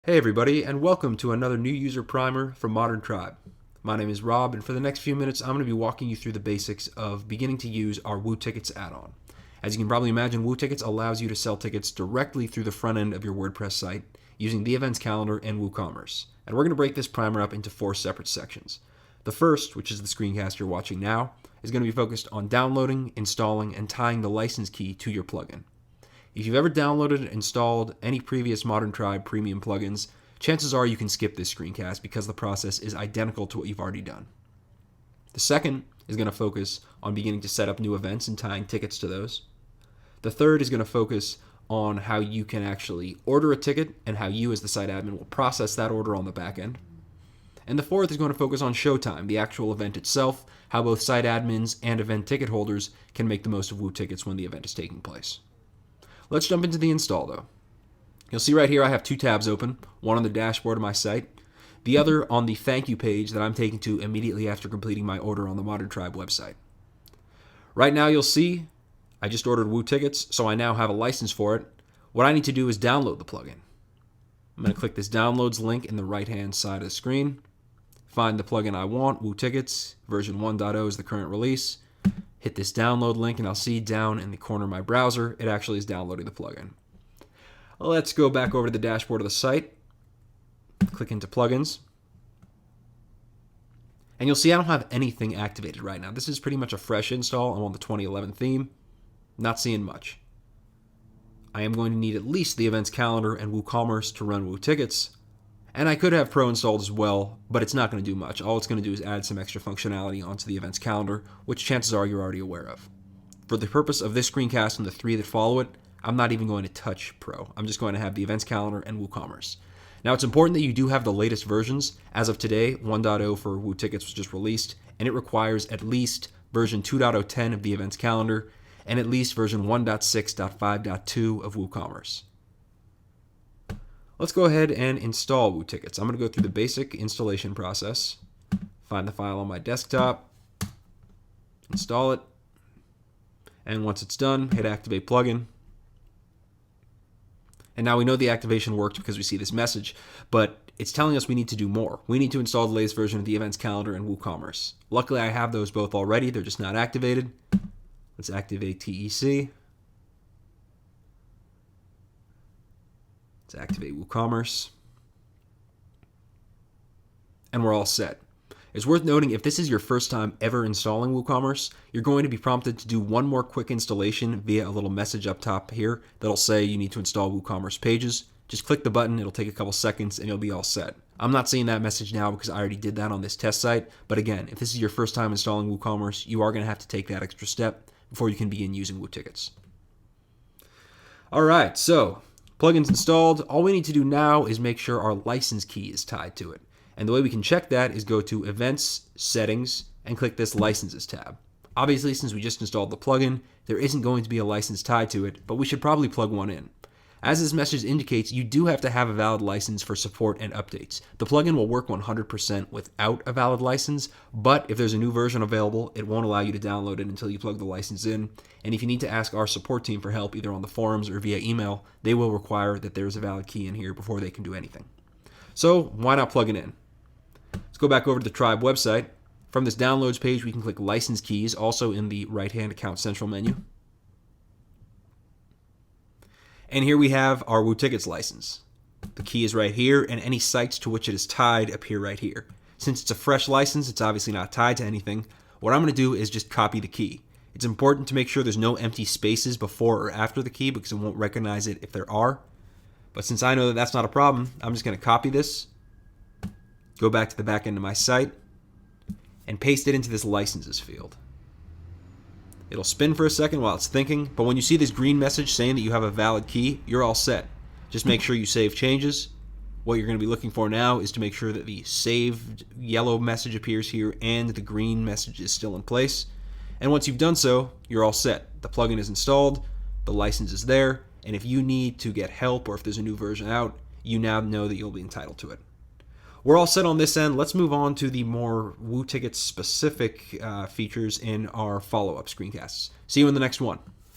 Hey everybody, and welcome to another new user primer from Modern Tribe. My name is Rob, and for the next few minutes, I'm going to be walking you through the basics of beginning to use our WooTickets add-on. As you can probably imagine, WooTickets allows you to sell tickets directly through the front end of your WordPress site using the events calendar and WooCommerce. And we're going to break this primer up into 4 separate sections. The first, which is the screencast you're watching now, is going to be focused on downloading, installing, and tying the license key to your plugin. If you've ever downloaded and installed any previous Modern Tribe premium plugins, chances are you can skip this screencast because the process is identical to what you've already done. The second is going to focus on beginning to set up new events and tying tickets to those. The third is going to focus on how you can actually order a ticket and how you as the site admin will process that order on the back end. And the fourth is going to focus on showtime, the actual event itself, how both site admins and event ticket holders can make the most of WooTickets when the event is taking place. Let's jump into the install though. You'll see right here I have 2 tabs open, one on the dashboard of my site, the other on the thank you page that I'm taken to immediately after completing my order on the Modern Tribe website. Right now you'll see I just ordered WooTickets, so I now have a license for it. What I need to do is download the plugin. I'm going to click this downloads link in the right hand side of the screen, find the plugin I want, WooTickets, version 1.0 is the current release. Hit this download link and I'll see down in the corner of my browser, it actually is downloading the plugin. Let's go back over to the dashboard of the site, click into plugins, and you'll see I don't have anything activated right now. This is pretty much a fresh install. I'm on the 2011 theme, not seeing much. I am going to need at least the events calendar and WooCommerce to run WooTickets, and I could have Pro installed as well, but it's not going to do much. All it's going to do is add some extra functionality onto the events calendar, which chances are you're already aware of. For the purpose of this screencast and the 3 that follow it, I'm not even going to touch Pro. I'm just going to have the events calendar and WooCommerce. Now it's important that you do have the latest versions. As of today, 1.0 for WooTickets was just released, and it requires at least version 2.0.10 of the events calendar and at least version 1.6.5.2 of WooCommerce. Let's go ahead and install WooTickets. I'm going to go through the basic installation process, find the file on my desktop, install it, and once it's done, hit Activate Plugin. And now we know the activation worked because we see this message, but it's telling us we need to do more. We need to install the latest version of the events calendar and WooCommerce. Luckily, I have those both already. They're just not activated. Let's activate TEC. Let's activate WooCommerce. And we're all set. It's worth noting if this is your first time ever installing WooCommerce, you're going to be prompted to do one more quick installation via a little message up top here that'll say you need to install WooCommerce pages. Just click the button, it'll take a couple seconds, and you'll be all set. I'm not seeing that message now because I already did that on this test site, but again, if this is your first time installing WooCommerce, you are going to have to take that extra step before you can begin using WooTickets. Alright, so plugins installed. All we need to do now is make sure our license key is tied to it. And the way we can check that is go to Events, Settings, and click this Licenses tab. Obviously, since we just installed the plugin, there isn't going to be a license tied to it, but we should probably plug one in. As this message indicates, you do have to have a valid license for support and updates. The plugin will work 100% without a valid license, but if there's a new version available, it won't allow you to download it until you plug the license in. And if you need to ask our support team for help, either on the forums or via email, they will require that there is a valid key in here before they can do anything. So why not plug it in? Let's go back over to the Tribe website. From this downloads page, we can click License Keys, also in the right-hand Account Central menu. And here we have our WooTickets license. The key is right here, and any sites to which it is tied appear right here. Since it's a fresh license, it's obviously not tied to anything. What I'm going to do is just copy the key. It's important to make sure there's no empty spaces before or after the key because it won't recognize it if there are. But since I know that that's not a problem, I'm just going to copy this, go back to the back end of my site, and paste it into this licenses field. It'll spin for a second while it's thinking, but when you see this green message saying that you have a valid key, you're all set. Just make sure you save changes. What you're going to be looking for now is to make sure that the saved yellow message appears here and the green message is still in place. And once you've done so, you're all set. The plugin is installed, the license is there, and if you need to get help or if there's a new version out, you now know that you'll be entitled to it. We're all set on this end. Let's move on to the more WooTickets specific features in our follow-up screencasts. See you in the next one.